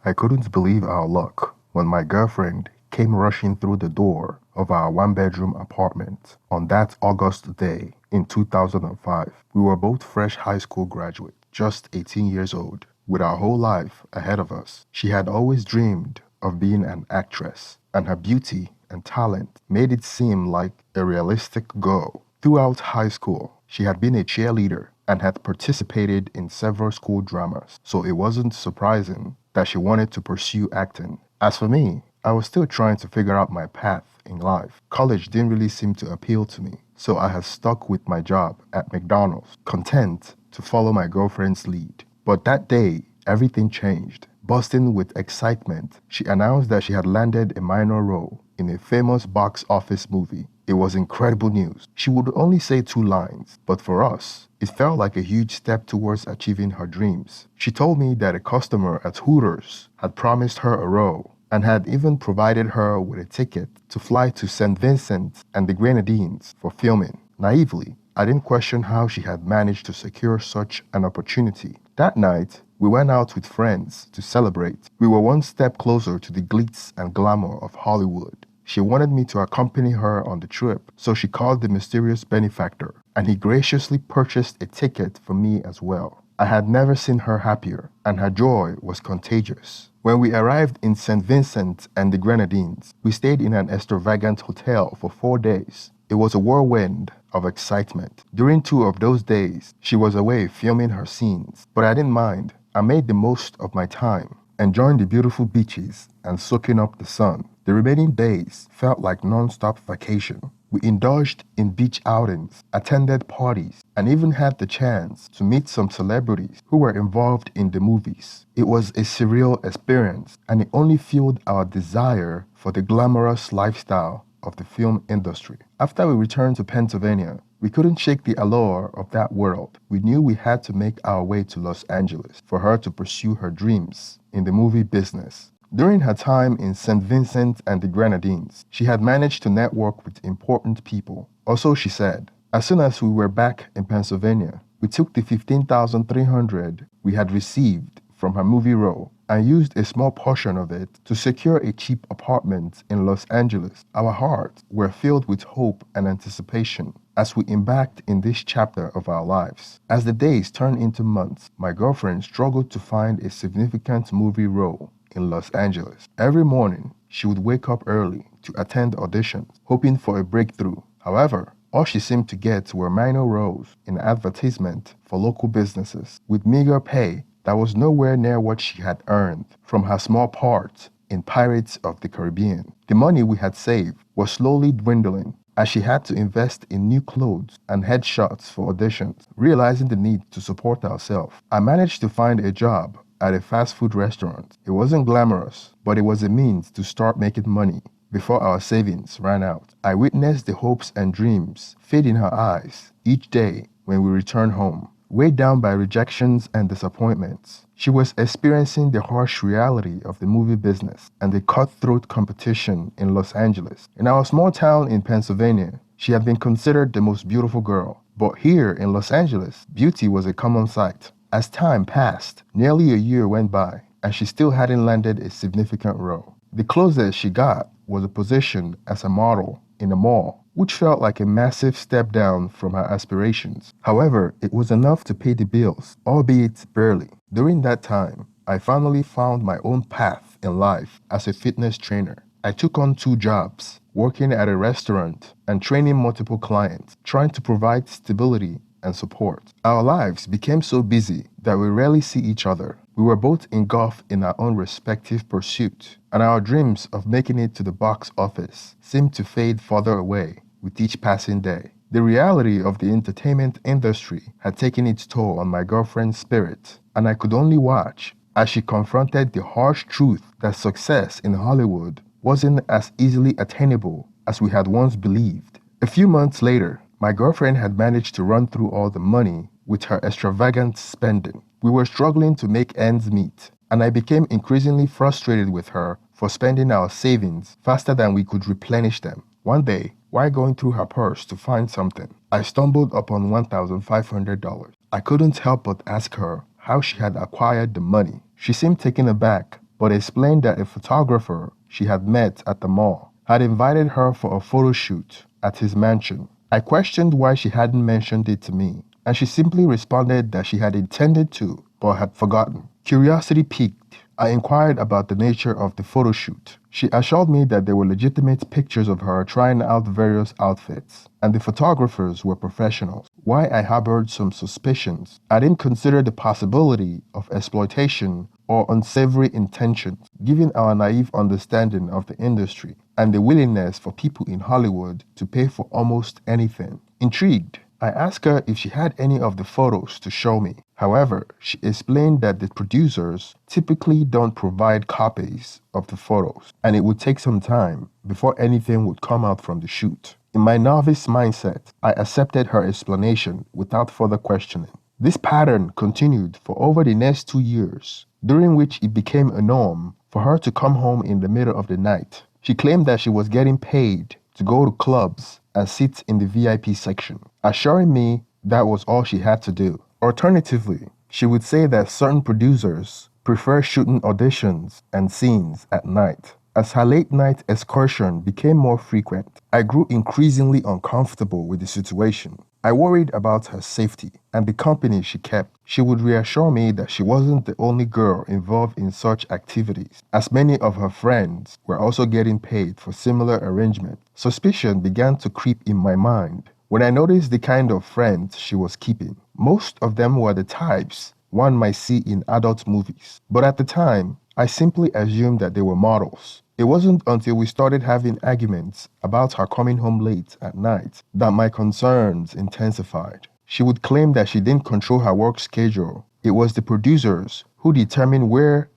I couldn't believe our luck when my girlfriend came rushing through the door of our one-bedroom apartment on that August day in 2005. We were both fresh high school graduates, just 18 years old, with our whole life ahead of us. She had always dreamed of being an actress, and her beauty and talent made it seem like a realistic goal. Throughout high school, she had been a cheerleader and had participated in several school dramas, so it wasn't surprising that she wanted to pursue acting. As for me, I was still trying to figure out my path in life. College didn't really seem to appeal to me, so I had stuck with my job at McDonald's, content to follow my girlfriend's lead. But that day, everything changed. Bursting with excitement, she announced that she had landed a minor role in a famous box office movie. It was incredible news. She would only say 2 lines, but for us, it felt like a huge step towards achieving her dreams. She told me that a customer at Hooters had promised her a role and had even provided her with a ticket to fly to St. Vincent and the Grenadines for filming. Naively, I didn't question how she had managed to secure such an opportunity. That night, we went out with friends to celebrate. We were one step closer to the glitz and glamour of Hollywood. She wanted me to accompany her on the trip, so she called the mysterious benefactor, and he graciously purchased a ticket for me as well. I had never seen her happier, and her joy was contagious. When we arrived in St. Vincent and the Grenadines, we stayed in an extravagant hotel for 4 days. It was a whirlwind of excitement. During 2 of those days, she was away filming her scenes, but I didn't mind. I made the most of my time, enjoying the beautiful beaches and soaking up the sun. The remaining days felt like non-stop vacation. We indulged in beach outings, attended parties, and even had the chance to meet some celebrities who were involved in the movies. It was a surreal experience, and it only fueled our desire for the glamorous lifestyle of the film industry. After we returned to Pennsylvania, we couldn't shake the allure of that world. We knew we had to make our way to Los Angeles for her to pursue her dreams in the movie business. During her time in St. Vincent and the Grenadines, she had managed to network with important people. Also, she said, as soon as we were back in Pennsylvania, we took the $15,300 we had received from her movie role and used a small portion of it to secure a cheap apartment in Los Angeles. Our hearts were filled with hope and anticipation as we embarked in this chapter of our lives. As the days turned into months, my girlfriend struggled to find a significant movie role in Los Angeles. Every morning, she would wake up early to attend auditions, hoping for a breakthrough. However, all she seemed to get were minor roles in advertisement for local businesses with meager pay that was nowhere near what she had earned from her small part in Pirates of the Caribbean. The money we had saved was slowly dwindling as she had to invest in new clothes and headshots for auditions. Realizing the need to support ourselves, I managed to find a job at a fast food restaurant. It wasn't glamorous, but it was a means to start making money before our savings ran out. I witnessed the hopes and dreams fade in her eyes each day when we returned home. Weighed down by rejections and disappointments, she was experiencing the harsh reality of the movie business and the cutthroat competition in Los Angeles. In our small town in Pennsylvania, she had been considered the most beautiful girl. But here in Los Angeles, beauty was a common sight. As time passed, nearly a year went by, and she still hadn't landed a significant role. The closest she got was a position as a model in a mall, which felt like a massive step down from her aspirations. However, it was enough to pay the bills, albeit barely. During that time, I finally found my own path in life as a fitness trainer. I took on 2 jobs, working at a restaurant and training multiple clients, trying to provide stability and support. Our lives became so busy that we rarely see each other. We were both engulfed in our own respective pursuits, and our dreams of making it to the box office seemed to fade further away with each passing day. The reality of the entertainment industry had taken its toll on my girlfriend's spirit, and I could only watch as she confronted the harsh truth that success in Hollywood wasn't as easily attainable as we had once believed. A few months later, my girlfriend had managed to run through all the money with her extravagant spending. We were struggling to make ends meet, and I became increasingly frustrated with her for spending our savings faster than we could replenish them. One day, while going through her purse to find something, I stumbled upon $1,500. I couldn't help but ask her how she had acquired the money. She seemed taken aback but explained that a photographer she had met at the mall had invited her for a photo shoot at his mansion. I questioned why she hadn't mentioned it to me, and she simply responded that she had intended to, but had forgotten. Curiosity piqued. I inquired about the nature of the photo shoot. She assured me that there were legitimate pictures of her trying out various outfits, and the photographers were professionals. Why I harbored some suspicions, I didn't consider the possibility of exploitation or unsavory intentions, given our naive understanding of the industry and the willingness for people in Hollywood to pay for almost anything. Intrigued, I asked her if she had any of the photos to show me. However, she explained that the producers typically don't provide copies of the photos, and it would take some time before anything would come out from the shoot. In my novice mindset, I accepted her explanation without further questioning. This pattern continued for over the next 2 years, during which it became a norm for her to come home in the middle of the night. She claimed that she was getting paid to go to clubs and sit in the VIP section, assuring me that was all she had to do. Alternatively, she would say that certain producers prefer shooting auditions and scenes at night. As her late night excursion became more frequent, I grew increasingly uncomfortable with the situation. I worried about her safety and the company she kept. She would reassure me that she wasn't the only girl involved in such activities, as many of her friends were also getting paid for similar arrangements. Suspicion began to creep in my mind when I noticed the kind of friends she was keeping. Most of them were the types one might see in adult movies, but at the time, I simply assumed that they were models. It wasn't until we started having arguments about her coming home late at night that my concerns intensified. She would claim that she didn't control her work schedule. It was the producers who determined where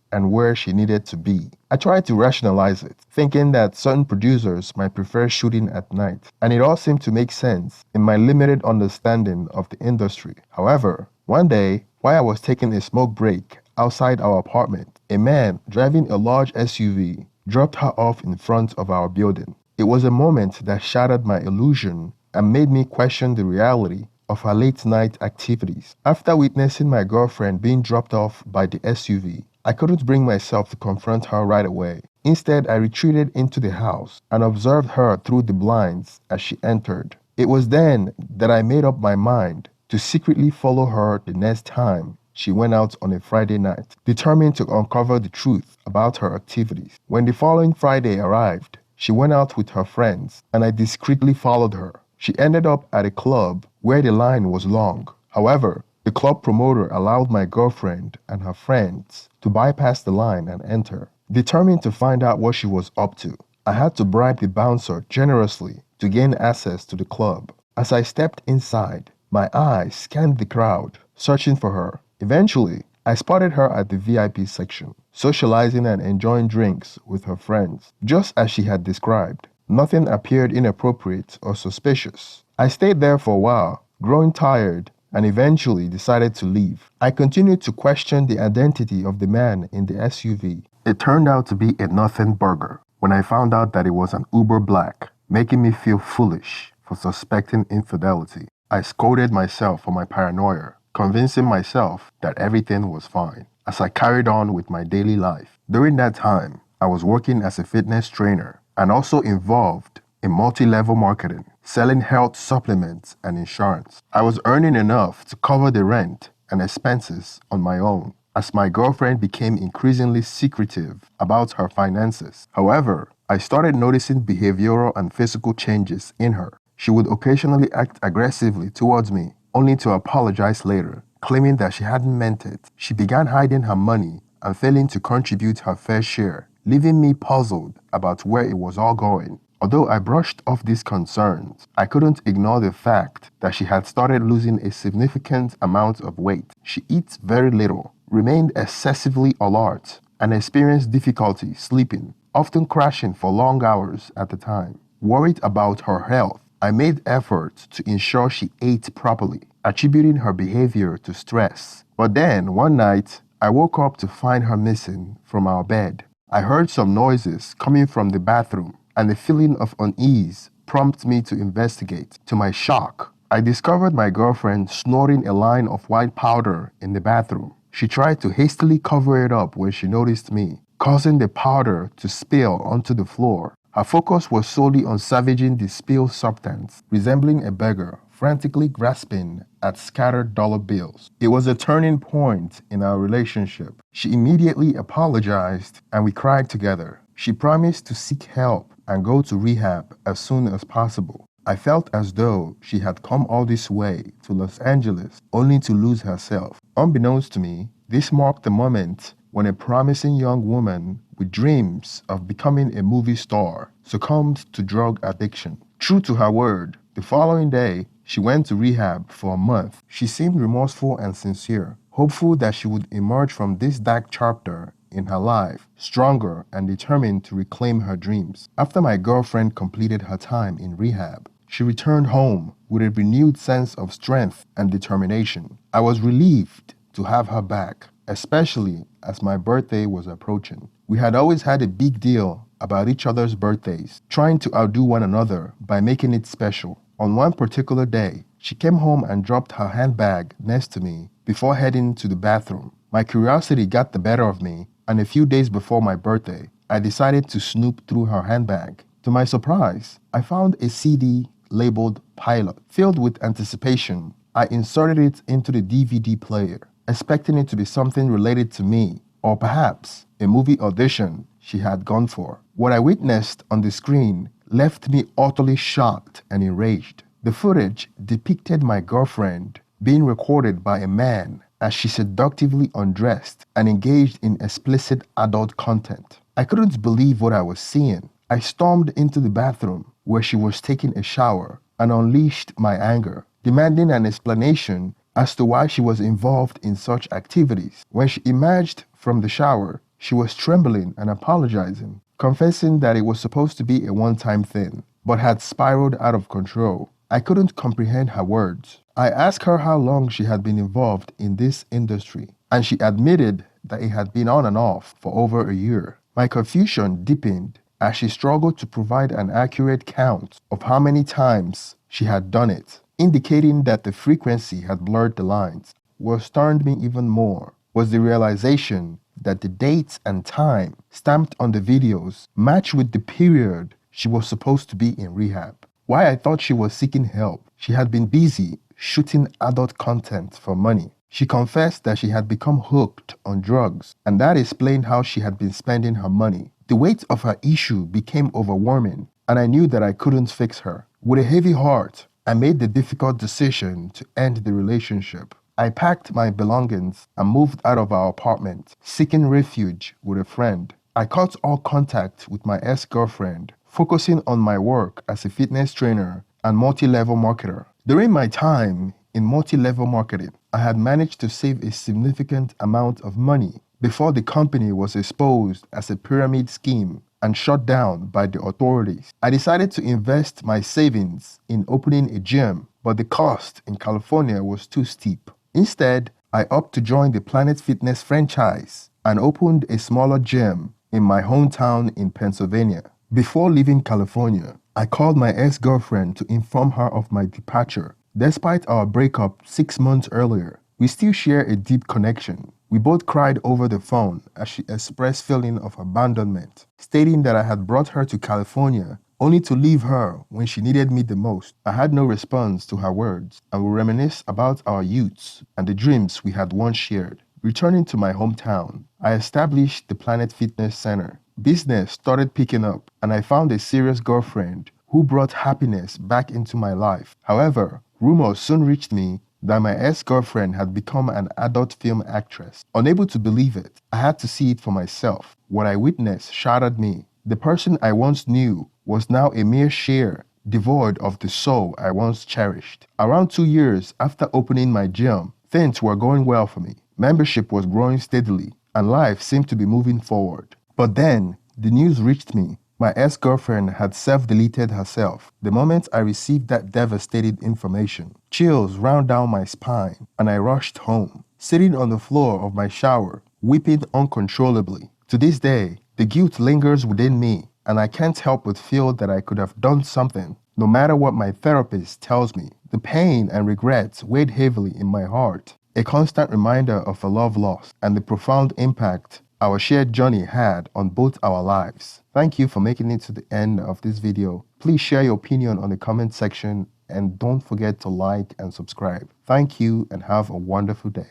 she needed to be. I tried to rationalize it, thinking that certain producers might prefer shooting at night, and it all seemed to make sense in my limited understanding of the industry. However, one day, while I was taking a smoke break outside our apartment, a man driving a large SUV dropped her off in front of our building. It was a moment that shattered my illusion and made me question the reality of her late night activities. After witnessing my girlfriend being dropped off by the SUV, I couldn't bring myself to confront her right away. Instead, I retreated into the house and observed her through the blinds as she entered. It was then that I made up my mind to secretly follow her the next time she went out on a Friday night, determined to uncover the truth about her activities. When the following Friday arrived, she went out with her friends, and I discreetly followed her. She ended up at a club where the line was long. However, the club promoter allowed my girlfriend and her friends to bypass the line and enter. Determined to find out what she was up to, I had to bribe the bouncer generously to gain access to the club. As I stepped inside, my eyes scanned the crowd, searching for her. Eventually, I spotted her at the VIP section, socializing and enjoying drinks with her friends, just as she had described. Nothing appeared inappropriate or suspicious. I stayed there for a while, growing tired, and eventually decided to leave. I continued to question the identity of the man in the SUV. It turned out to be a nothing burger when I found out that it was an Uber Black, making me feel foolish for suspecting infidelity. I scolded myself for my paranoia, convincing myself that everything was fine as I carried on with my daily life. During that time, I was working as a fitness trainer and also involved in multi-level marketing, selling health supplements and insurance. I was earning enough to cover the rent and expenses on my own as my girlfriend became increasingly secretive about her finances. However, I started noticing behavioral and physical changes in her. She would occasionally act aggressively towards me, only to apologize later, claiming that she hadn't meant it. She began hiding her money and failing to contribute her fair share, leaving me puzzled about where it was all going. Although I brushed off these concerns, I couldn't ignore the fact that she had started losing a significant amount of weight. She eats very little, remained excessively alert, and experienced difficulty sleeping, often crashing for long hours at a time. Worried about her health, I made efforts to ensure she ate properly, attributing her behavior to stress. But then, one night, I woke up to find her missing from our bed. I heard some noises coming from the bathroom, and the feeling of unease prompted me to investigate. To my shock, I discovered my girlfriend snorting a line of white powder in the bathroom. She tried to hastily cover it up when she noticed me, causing the powder to spill onto the floor. Her focus was solely on salvaging the spilled substance, resembling a beggar frantically grasping at scattered dollar bills. It was a turning point in our relationship. She immediately apologized and we cried together. She promised to seek help and go to rehab as soon as possible. I felt as though she had come all this way to Los Angeles only to lose herself. Unbeknownst to me, this marked the moment when a promising young woman with dreams of becoming a movie star succumbed to drug addiction. True to her word, the following day, she went to rehab for a month. She seemed remorseful and sincere, hopeful that she would emerge from this dark chapter in her life, stronger and determined to reclaim her dreams. After my girlfriend completed her time in rehab, she returned home with a renewed sense of strength and determination. I was relieved to have her back, especially as my birthday was approaching. We had always had a big deal about each other's birthdays, trying to outdo one another by making it special. On one particular day, she came home and dropped her handbag next to me before heading to the bathroom. My curiosity got the better of me, and a few days before my birthday, I decided to snoop through her handbag. To my surprise, I found a CD labeled Pilot. Filled with anticipation, I inserted it into the DVD player, expecting it to be something related to me, or perhaps a movie audition she had gone for. What I witnessed on the screen left me utterly shocked and enraged. The footage depicted my girlfriend being recorded by a man as she seductively undressed and engaged in explicit adult content. I couldn't believe what I was seeing. I stormed into the bathroom where she was taking a shower and unleashed my anger, demanding an explanation as to why she was involved in such activities. When she emerged from the shower, she was trembling and apologizing, confessing that it was supposed to be a one-time thing, but had spiraled out of control. I couldn't comprehend her words. I asked her how long she had been involved in this industry, and she admitted that it had been on and off for over a year. My confusion deepened as she struggled to provide an accurate count of how many times she had done it, indicating that the frequency had blurred the lines. What stunned me even more was the realization that the dates and time stamped on the videos matched with the period she was supposed to be in rehab. While I thought she was seeking help, she had been busy shooting adult content for money. She confessed that she had become hooked on drugs, and that explained how she had been spending her money. The weight of her issue became overwhelming, and I knew that I couldn't fix her. With a heavy heart, I made the difficult decision to end the relationship. I packed my belongings and moved out of our apartment, seeking refuge with a friend. I cut all contact with my ex-girlfriend, focusing on my work as a fitness trainer and multi-level marketer. During my time in multi-level marketing, I had managed to save a significant amount of money before the company was exposed as a pyramid scheme and shut down by the authorities. I decided to invest my savings in opening a gym, but the cost in California was too steep. Instead, I opted to join the Planet Fitness franchise and opened a smaller gym in my hometown in Pennsylvania. Before leaving California, I called my ex-girlfriend to inform her of my departure. Despite our breakup 6 months earlier, we still share a deep connection. We both cried over the phone as she expressed feeling of abandonment, stating that I had brought her to California only to leave her when she needed me the most. I had no response to her words and we reminisced about our youths and the dreams we had once shared. Returning to my hometown, I established the Planet Fitness Center. Business started picking up and I found a serious girlfriend who brought happiness back into my life. However, rumors soon reached me that my ex-girlfriend had become an adult film actress. Unable to believe it, I had to see it for myself. What I witnessed shattered me. The person I once knew was now a mere shell, devoid of the soul I once cherished. Around 2 years after opening my gym, things were going well for me. Membership was growing steadily, and life seemed to be moving forward. But then, the news reached me. My ex-girlfriend had self-deleted herself. The moment I received that devastating information, chills ran down my spine, and I rushed home, sitting on the floor of my shower, weeping uncontrollably. To this day, the guilt lingers within me, and I can't help but feel that I could have done something. No matter what my therapist tells me, the pain and regrets weighed heavily in my heart, a constant reminder of a love lost and the profound impact our shared journey had on both our lives. Thank you for making it to the end of this video. Please share your opinion on the comment section and don't forget to like and subscribe. Thank you and have a wonderful day.